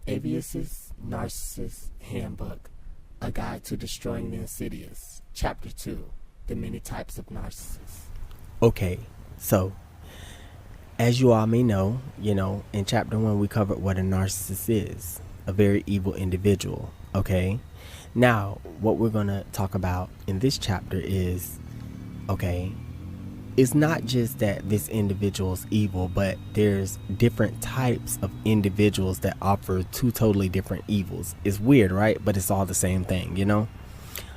Avias' Narcissist Handbook, A Guide to Destroying the Insidious, Chapter 2, The Many Types of Narcissists. Okay, so as you all may know, in chapter 1 we covered what a narcissist is, a very evil individual, okay? Now, what we're going to talk about in this chapter is, it's not just that this individual is evil, but there's different types of individuals that offer two totally different evils. It's weird, right? But it's all the same thing,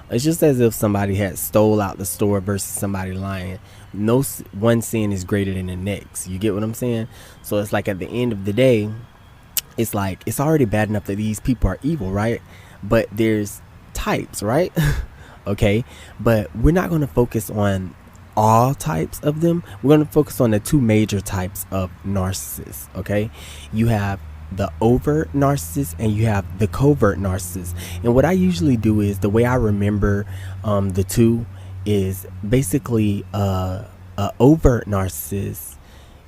It's just as if somebody had stole out the store versus somebody lying. No one sin is greater than the next. You get what I'm saying? So it's like at the end of the day, it's like it's already bad enough that these people are evil, right? But there's types, right? Okay, but we're not going to focus on all types of them. We're going to focus on the two major types of narcissists. Okay, you have the overt narcissist and you have the covert narcissist. And what I usually do is, the way I remember the two is basically a overt narcissist.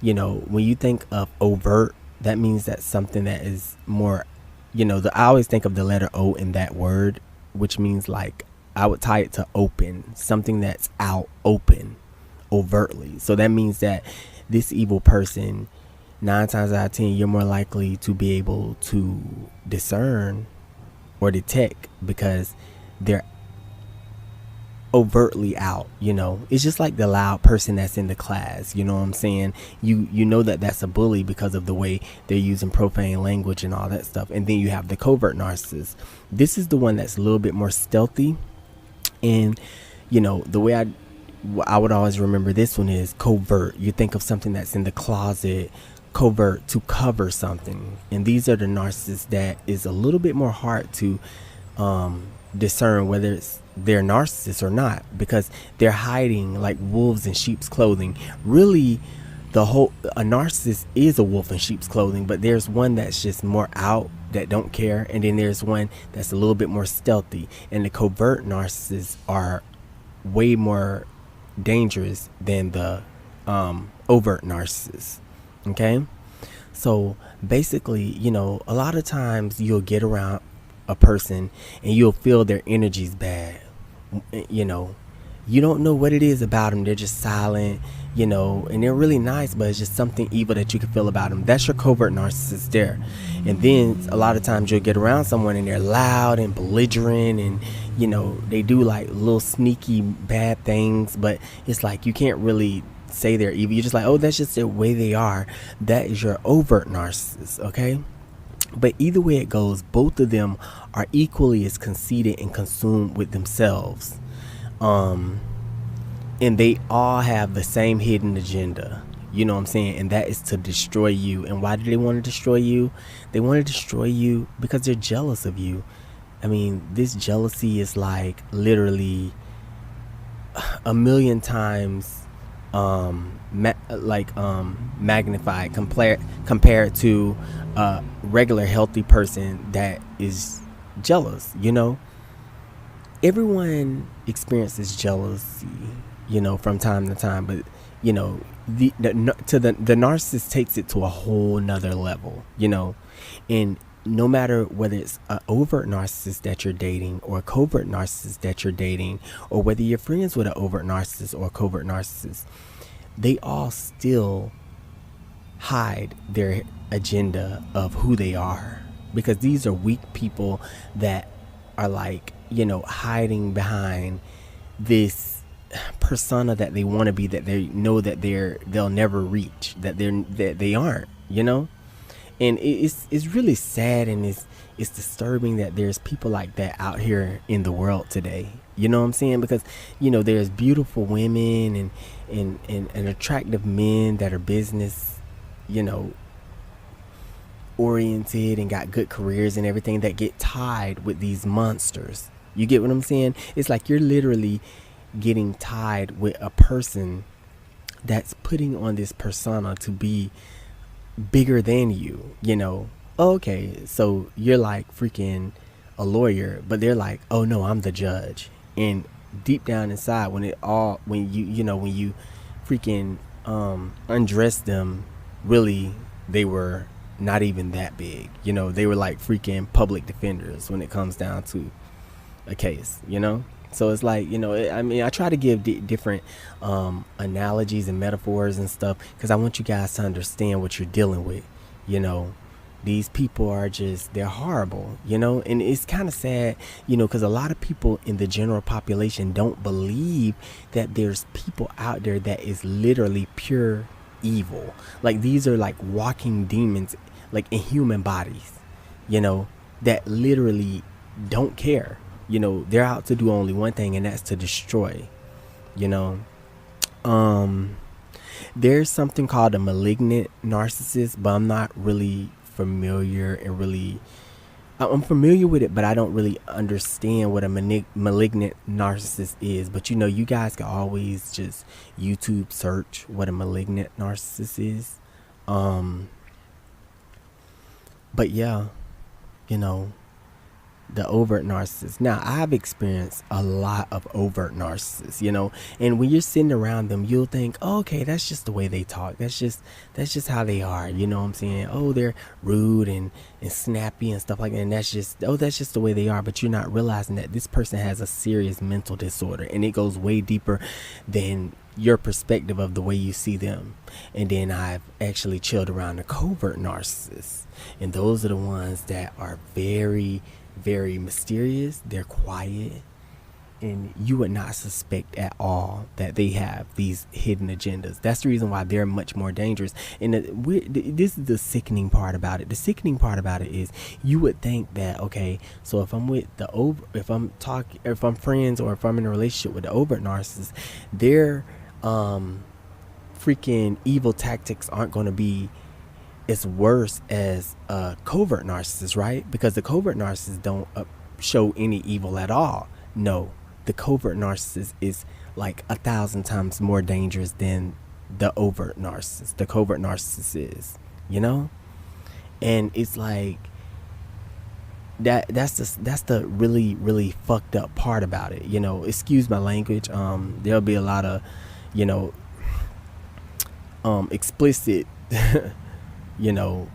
When you think of overt, that means that something that is more, I always think of the letter O in that word, which means like I would tie it to open, something that's out open, overtly. So that means that this evil person, 9 times out of 10, you're more likely to be able to discern or detect because they're overtly out. It's just like the loud person that's in the class. You know what I'm saying? You know that that's a bully because of the way they're using profane language and all that stuff. And then you have the covert narcissist. This is the one that's a little bit more stealthy. And the way I would always remember this one is covert. You think of something that's in the closet, covert, to cover something. And these are the narcissists that is a little bit more hard to discern whether they're narcissists or not, because they're hiding like wolves in sheep's clothing. Really, a narcissist is a wolf in sheep's clothing, but there's one that's just more out, that don't care, and then there's one that's a little bit more stealthy. And the covert narcissists are way more dangerous than the overt narcissists. Okay, so basically, a lot of times you'll get around a person and you'll feel their energy's bad. You don't know what it is about them. They're just silent, and they're really nice, but it's just something evil that you can feel about them. That's your covert narcissist there. And then a lot of times you'll get around someone and they're loud and belligerent, and they do like little sneaky bad things, but it's like you can't really say they're evil. You're just like, oh, that's just the way they are. That is your overt narcissist. Okay, but either way it goes, both of them are equally as conceited and consumed with themselves. And they all have the same hidden agenda. You know what I'm saying? And that is to destroy you. And why do they want to destroy you? They want to destroy you because they're jealous of you. I mean, this jealousy is like literally a million times magnified compared to a regular healthy person that is jealous. Everyone experiences jealousy, from time to time, but the narcissist takes it to a whole nother level, and no matter whether it's an overt narcissist that you're dating or a covert narcissist that you're dating, or whether you're friends with an overt narcissist or a covert narcissist, they all still hide their agenda of who they are, because these are weak people that are like, hiding behind this persona that they want to be, that they know that they'll never reach, that they aren't, and it's really sad, and it's disturbing that there's people like that out here in the world today. You know what I'm saying? Because there's beautiful women and attractive men that are business oriented and got good careers and everything, that get tied with these monsters. You get what I'm saying? It's like you're literally getting tied with a person that's putting on this persona to be bigger than you. Okay, so you're like freaking a lawyer, but they're like, oh no, I'm the judge. And deep down inside, when you freaking undress them, really they were not even that big. You know, they were like freaking public defenders when it comes down to a case, you know? So it's like, you know, I mean, I try to give different analogies and metaphors and stuff because I want you guys to understand what you're dealing with. You know, these people are just, they're horrible, you know, and it's kind of sad, you know, because a lot of people in the general population don't believe that there's people out there that is literally pure evil. Like, these are like walking demons, like in human bodies, you know, that literally don't care. You know, they're out to do only one thing, and that's to destroy, you know. There's something called a malignant narcissist, but I'm not really familiar I'm familiar with it, but I don't really understand what a malignant narcissist is. But, you know, you guys can always just YouTube search what a malignant narcissist is. But yeah, you know, the overt narcissist. Now, I've experienced a lot of overt narcissists, you know, and when you're sitting around them, you'll think, oh, okay, that's just the way they talk. That's just how they are. You know what I'm saying? Oh, they're rude and snappy and stuff like that. And that's just the way they are. But you're not realizing that this person has a serious mental disorder, and it goes way deeper than your perspective of the way you see them. And then I've actually chilled around the covert narcissists, and those are the ones that are very, very mysterious. They're quiet, and you would not suspect at all that they have these hidden agendas. That's the reason why they're much more dangerous. And this is the sickening part about it. The sickening part about it is you would think that, okay, so if I'm with if I'm friends, or if I'm in a relationship with the overt narcissist, their freaking evil tactics aren't going to be as worse as a covert narcissist, right? Because the covert narcissist don't show any evil at all. No, the covert narcissist is like 1,000 times more dangerous than the overt narcissist. The covert narcissist is, you know? And it's like that's the really, really fucked up part about it, you know. Excuse my language. There'll be a lot of, you know, explicit you know,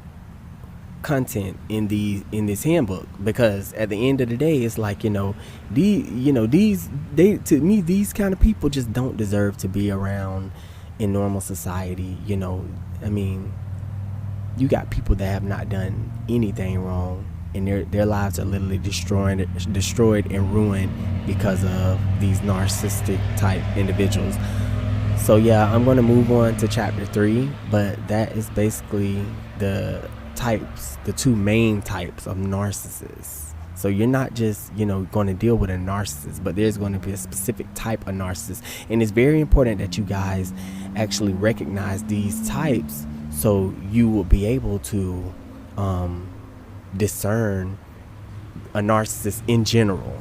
content in this handbook, because at the end of the day, it's like, you know, these kind of people just don't deserve to be around in normal society. You know, I mean, you got people that have not done anything wrong, and their lives are literally destroyed and ruined because of these narcissistic type individuals. So yeah, I'm going to move on to chapter 3, but that is basically the two main types of narcissists. So you're not just, you know, going to deal with a narcissist, but there's going to be a specific type of narcissist. And it's very important that you guys actually recognize these types, so you will be able to discern a narcissist in general.